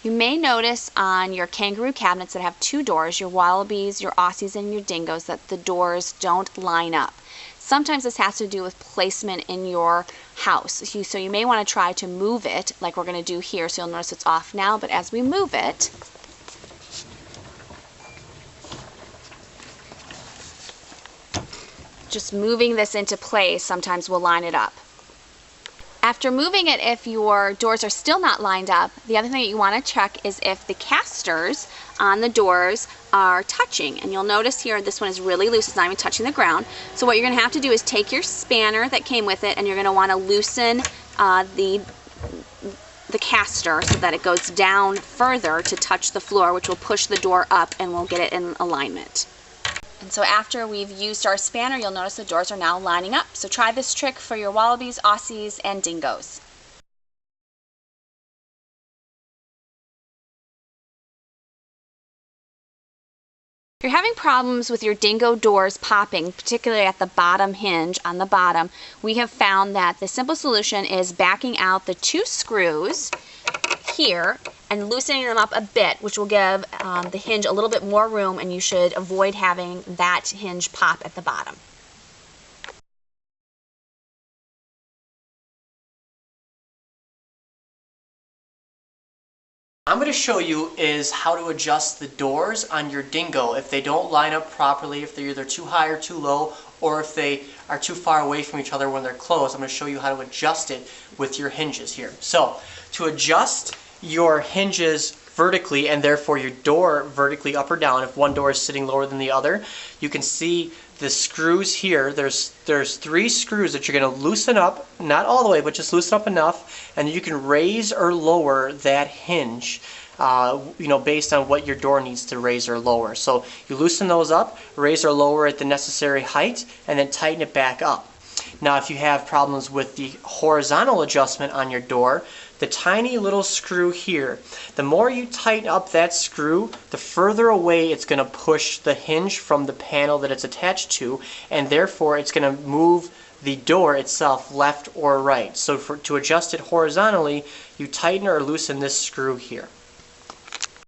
You may notice on your kangaroo cabinets that have two doors, your Wallabies, your Aussies, and your Dingos, that the doors don't line up. Sometimes this has to do with placement in your house. So you may want to try to move it like we're going to do here. So you'll notice it's off now, but as we move it, just moving this into place sometimes will line it up. After moving it, if your doors are still not lined up, the other thing that you want to check is if the casters on the doors are touching. And you'll notice here this one is really loose, it's not even touching the ground. So what you're going to have to do is take your spanner that came with it, and you're going to want to loosen the caster so that it goes down further to touch the floor, which will push the door up and will get it in alignment. And so after we've used our spanner, you'll notice the doors are now lining up. So try this trick for your Wallabies, Aussies, and Dingos. If you're having problems with your Dingo doors popping, particularly at the bottom hinge on the bottom, we have found that the simple solution is backing out the two screws here and loosening them up a bit, which will give the hinge a little bit more room, and you should avoid having that hinge pop at the bottom. I'm going to show you is how to adjust the doors on your Dingo if they don't line up properly, if they're either too high or too low, or if they are too far away from each other when they're closed. I'm going to show you how to adjust it with your hinges here. So, to adjust your hinges vertically and therefore your door vertically up or down, if one door is sitting lower than the other, you can see the screws here. There's three screws that you're going to loosen up, not all the way, but just loosen up enough, and you can raise or lower that hinge based on what your door needs to raise or lower. So you loosen those up, raise or lower at the necessary height, and then tighten it back up. Now if you have problems with the horizontal adjustment on your door, the tiny little screw here, the more you tighten up that screw, the further away it's going to push the hinge from the panel that it's attached to, and therefore it's going to move the door itself left or right. So to adjust it horizontally, you tighten or loosen this screw here.